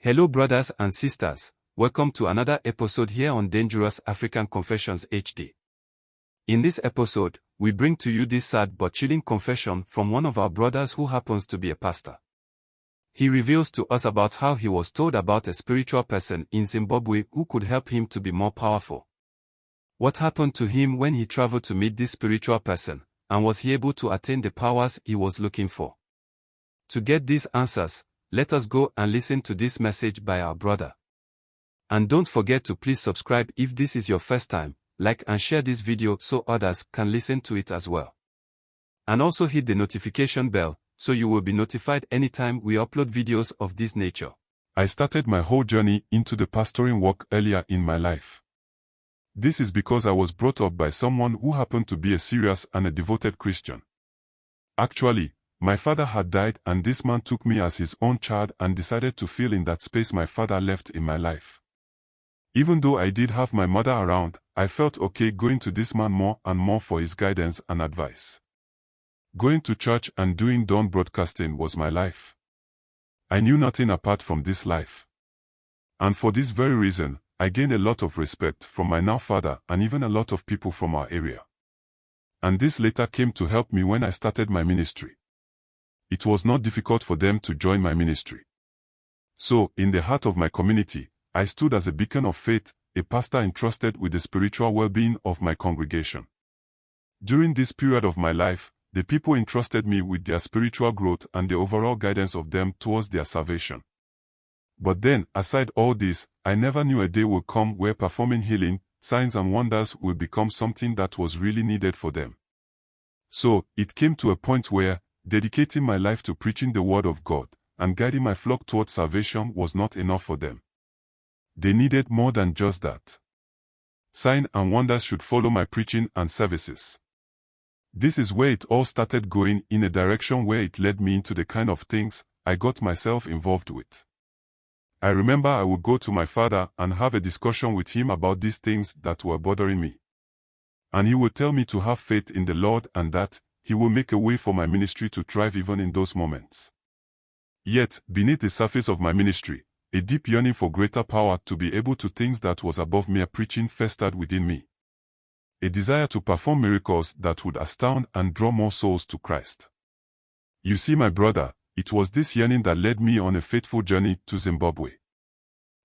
Hello brothers and sisters, welcome to another episode here on Dangerous African Confessions HD. In this episode, we bring to you this sad but chilling confession from one of our brothers who happens to be a pastor. He reveals to us about how he was told about a spiritual person in Zimbabwe who could help him to be more powerful. What happened to him when he traveled to meet this spiritual person, and was he able to attain the powers he was looking for? To get these answers, let us go and listen to this message by our brother. And don't forget to please subscribe if this is your first time, like and share this video so others can listen to it as well. And also hit the notification bell, so you will be notified anytime we upload videos of this nature. I started my whole journey into the pastoring work earlier in my life. This is because I was brought up by someone who happened to be a serious and a devoted Christian. Actually, my father had died and this man took me as his own child and decided to fill in that space my father left in my life. Even though I did have my mother around, I felt okay going to this man more and more for his guidance and advice. Going to church and doing dawn broadcasting was my life. I knew nothing apart from this life. And for this very reason, I gained a lot of respect from my now father and even a lot of people from our area. And this later came to help me when I started my ministry. It was not difficult for them to join my ministry. So, in the heart of my community, I stood as a beacon of faith, a pastor entrusted with the spiritual well-being of my congregation. During this period of my life, the people entrusted me with their spiritual growth and the overall guidance of them towards their salvation. But then, aside all this, I never knew a day would come where performing healing, signs and wonders would become something that was really needed for them. So, it came to a point where, dedicating my life to preaching the word of God and guiding my flock towards salvation was not enough for them. They needed more than just that. Signs and wonders should follow my preaching and services. This is where it all started going in a direction where it led me into the kind of things I got myself involved with. I remember I would go to my father and have a discussion with him about these things that were bothering me. And he would tell me to have faith in the Lord and that He will make a way for my ministry to thrive even in those moments. Yet, beneath the surface of my ministry, a deep yearning for greater power to be able to things that was above mere preaching festered within me. A desire to perform miracles that would astound and draw more souls to Christ. You see, my brother, it was this yearning that led me on a faithful journey to Zimbabwe.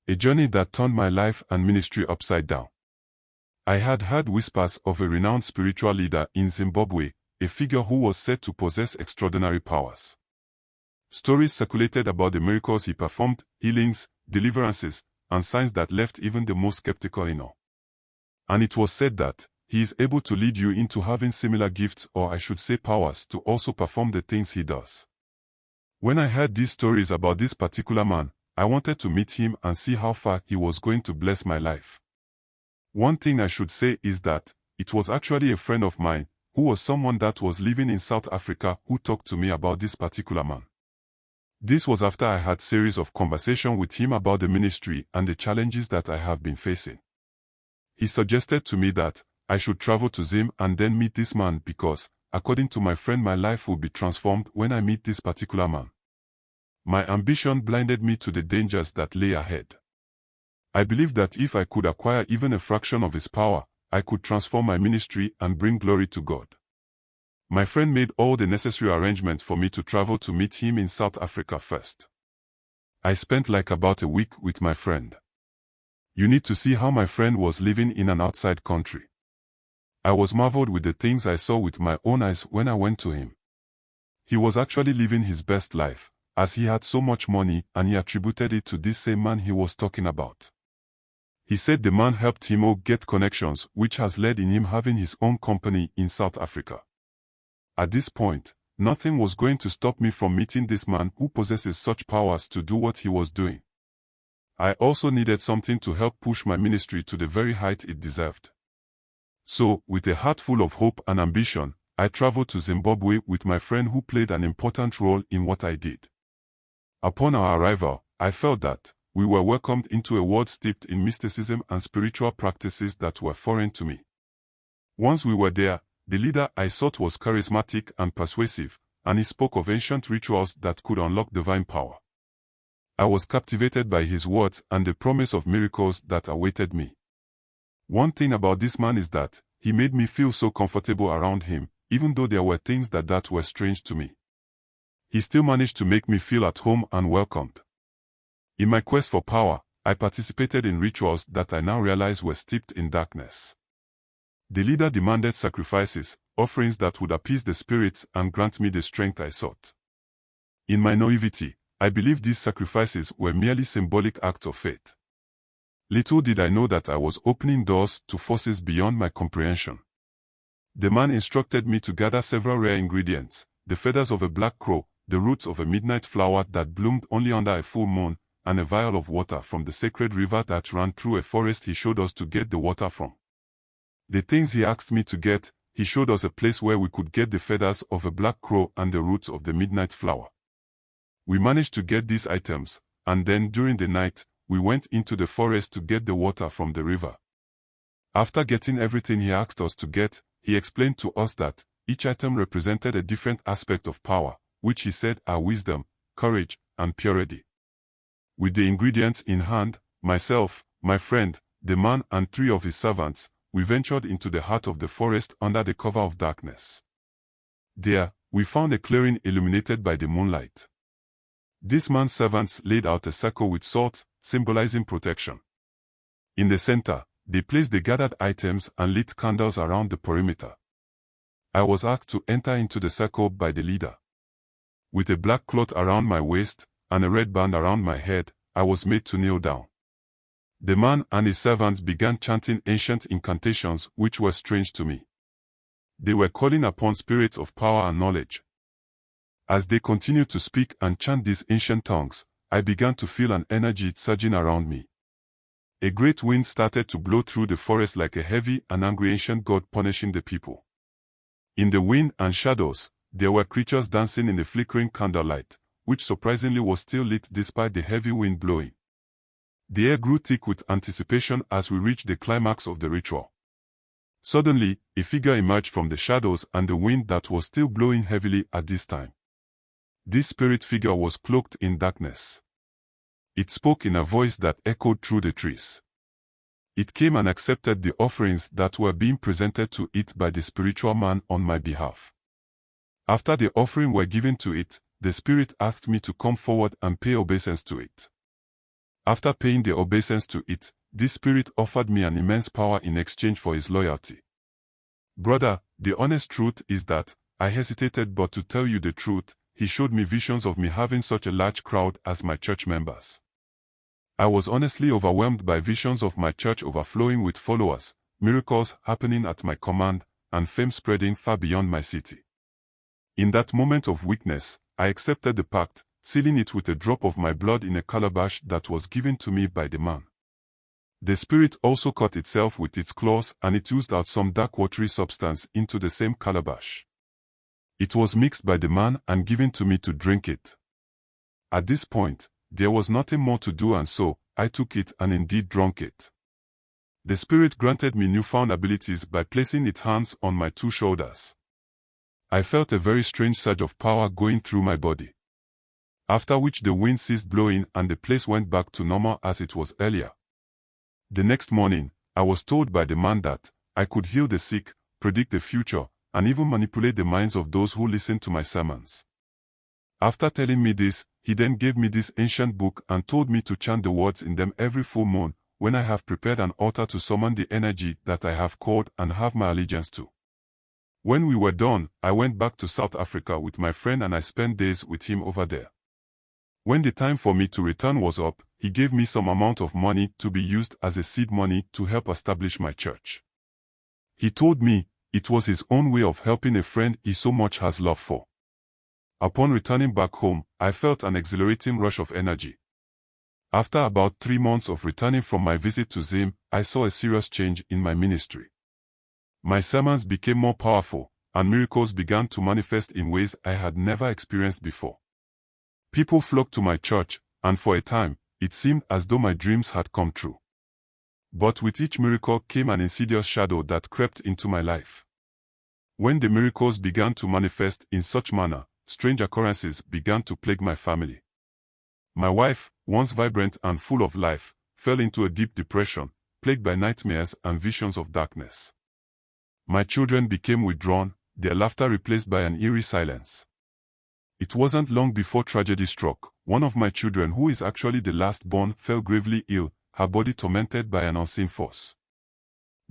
A journey that turned my life and ministry upside down. I had heard whispers of a renowned spiritual leader in Zimbabwe, a figure who was said to possess extraordinary powers. Stories circulated about the miracles he performed, healings, deliverances, and signs that left even the most skeptical in awe. And it was said that he is able to lead you into having similar gifts, or I should say powers, to also perform the things he does. When I heard these stories about this particular man, I wanted to meet him and see how far he was going to bless my life. One thing I should say is that it was actually a friend of mine, who was someone that was living in South Africa, who talked to me about this particular man. This was after I had a series of conversations with him about the ministry and the challenges that I have been facing. He suggested to me that I should travel to Zim and then meet this man because, according to my friend, my life would be transformed when I meet this particular man. My ambition blinded me to the dangers that lay ahead. I believed that if I could acquire even a fraction of his power, I could transform my ministry and bring glory to God. My friend made all the necessary arrangements for me to travel to meet him in South Africa first. I spent like about a week with my friend. You need to see how my friend was living in an outside country. I was marveled with the things I saw with my own eyes when I went to him. He was actually living his best life, as he had so much money and he attributed it to this same man he was talking about. He said the man helped him get connections, which has led in him having his own company in South Africa. At this point, nothing was going to stop me from meeting this man who possesses such powers to do what he was doing. I also needed something to help push my ministry to the very height it deserved. So, with a heart full of hope and ambition, I traveled to Zimbabwe with my friend who played an important role in what I did. Upon our arrival, I felt that we were welcomed into a world steeped in mysticism and spiritual practices that were foreign to me. Once we were there, the leader I sought was charismatic and persuasive, and he spoke of ancient rituals that could unlock divine power. I was captivated by his words and the promise of miracles that awaited me. One thing about this man is that he made me feel so comfortable around him, even though there were things that were strange to me. He still managed to make me feel at home and welcomed. In my quest for power, I participated in rituals that I now realize were steeped in darkness. The leader demanded sacrifices, offerings that would appease the spirits and grant me the strength I sought. In my naivety, I believed these sacrifices were merely symbolic acts of faith. Little did I know that I was opening doors to forces beyond my comprehension. The man instructed me to gather several rare ingredients: the feathers of a black crow, the roots of a midnight flower that bloomed only under a full moon, and a vial of water from the sacred river that ran through a forest he showed us to get the water from. The things he asked me to get, he showed us a place where we could get the feathers of a black crow and the roots of the midnight flower. We managed to get these items, and then during the night, we went into the forest to get the water from the river. After getting everything he asked us to get, he explained to us that each item represented a different aspect of power, which he said are wisdom, courage, and purity. With the ingredients in hand, myself, my friend, the man, and 3 of his servants, we ventured into the heart of the forest under the cover of darkness. There, we found a clearing illuminated by the moonlight. This man's servants laid out a circle with swords, symbolizing protection. In the center, they placed the gathered items and lit candles around the perimeter. I was asked to enter into the circle by the leader. With a black cloth around my waist and a red band around my head, I was made to kneel down. The man and his servants began chanting ancient incantations which were strange to me. They were calling upon spirits of power and knowledge. As they continued to speak and chant these ancient tongues, I began to feel an energy surging around me. A great wind started to blow through the forest like a heavy and angry ancient god punishing the people. In the wind and shadows, there were creatures dancing in the flickering candlelight, which surprisingly was still lit despite the heavy wind blowing. The air grew thick with anticipation as we reached the climax of the ritual. Suddenly, a figure emerged from the shadows and the wind that was still blowing heavily at this time. This spirit figure was cloaked in darkness. It spoke in a voice that echoed through the trees. It came and accepted the offerings that were being presented to it by the spiritual man on my behalf. After the offering were given to it, the spirit asked me to come forward and pay obeisance to it. After paying the obeisance to it, this spirit offered me an immense power in exchange for his loyalty. Brother, the honest truth is that I hesitated, but to tell you the truth, he showed me visions of me having such a large crowd as my church members. I was honestly overwhelmed by visions of my church overflowing with followers, miracles happening at my command, and fame spreading far beyond my city. In that moment of weakness, I accepted the pact, sealing it with a drop of my blood in a calabash that was given to me by the man. The spirit also cut itself with its claws and it oozed out some dark watery substance into the same calabash. It was mixed by the man and given to me to drink it. At this point, there was nothing more to do, and so I took it and indeed drank it. The spirit granted me newfound abilities by placing its hands on my 2 shoulders. I felt a very strange surge of power going through my body. After which the wind ceased blowing and the place went back to normal as it was earlier. The next morning, I was told by the man that I could heal the sick, predict the future, and even manipulate the minds of those who listened to my sermons. After telling me this, he then gave me this ancient book and told me to chant the words in them every full moon, when I have prepared an altar to summon the energy that I have called and have my allegiance to. When we were done, I went back to South Africa with my friend and I spent days with him over there. When the time for me to return was up, he gave me some amount of money to be used as a seed money to help establish my church. He told me it was his own way of helping a friend he so much has love for. Upon returning back home, I felt an exhilarating rush of energy. After about 3 months of returning from my visit to Zim, I saw a serious change in my ministry. My sermons became more powerful, and miracles began to manifest in ways I had never experienced before. People flocked to my church, and for a time, it seemed as though my dreams had come true. But with each miracle came an insidious shadow that crept into my life. When the miracles began to manifest in such manner, strange occurrences began to plague my family. My wife, once vibrant and full of life, fell into a deep depression, plagued by nightmares and visions of darkness. My children became withdrawn, their laughter replaced by an eerie silence. It wasn't long before tragedy struck. One of my children, who is actually the last born, fell gravely ill, her body tormented by an unseen force.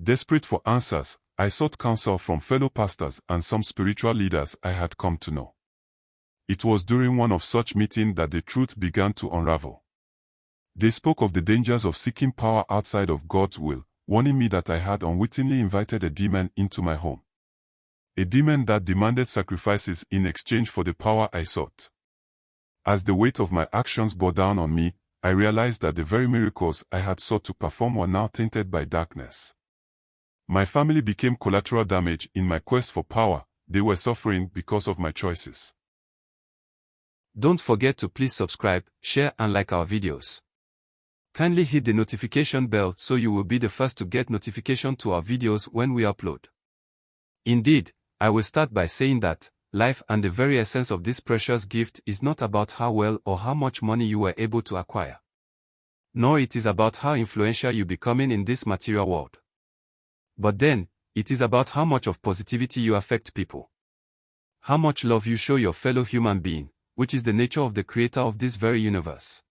Desperate for answers, I sought counsel from fellow pastors and some spiritual leaders I had come to know. It was during one of such meetings that the truth began to unravel. They spoke of the dangers of seeking power outside of God's will, warning me that I had unwittingly invited a demon into my home. A demon that demanded sacrifices in exchange for the power I sought. As the weight of my actions bore down on me, I realized that the very miracles I had sought to perform were now tainted by darkness. My family became collateral damage in my quest for power. They were suffering because of my choices. Don't forget to please subscribe, share and like our videos. Kindly hit the notification bell so you will be the first to get notification to our videos when we upload. Indeed, I will start by saying that life and the very essence of this precious gift is not about how well or how much money you were able to acquire. Nor it is about how influential you becoming in this material world. But then, it is about how much of positivity you affect people. How much love you show your fellow human being, which is the nature of the creator of this very universe.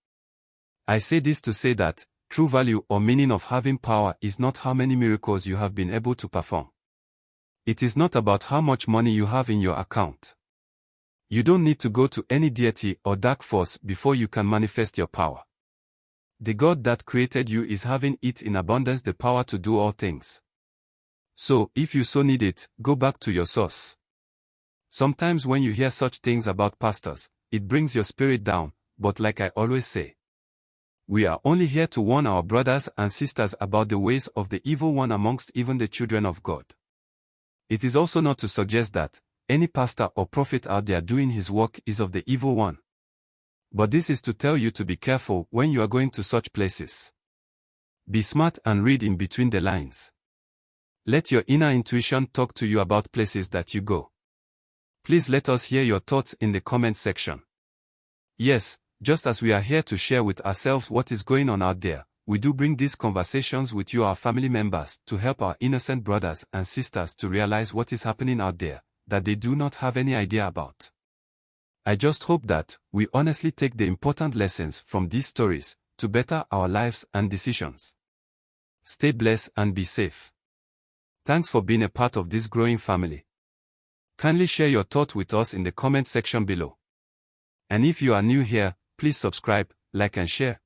I say this to say that, true value or meaning of having power is not how many miracles you have been able to perform. It is not about how much money you have in your account. You don't need to go to any deity or dark force before you can manifest your power. The God that created you is having it in abundance, the power to do all things. So, if you so need it, go back to your source. Sometimes when you hear such things about pastors, it brings your spirit down, but like I always say, we are only here to warn our brothers and sisters about the ways of the evil one amongst even the children of God. It is also not to suggest that any pastor or prophet out there doing his work is of the evil one. But this is to tell you to be careful when you are going to such places. Be smart and read in between the lines. Let your inner intuition talk to you about places that you go. Please let us hear your thoughts in the comment section. Yes, just as we are here to share with ourselves what is going on out there, we do bring these conversations with you, our family members, to help our innocent brothers and sisters to realize what is happening out there, that they do not have any idea about. I just hope that we honestly take the important lessons from these stories to better our lives and decisions. Stay blessed and be safe. Thanks for being a part of this growing family. Kindly share your thought with us in the comment section below. And if you are new here, please subscribe, like and share.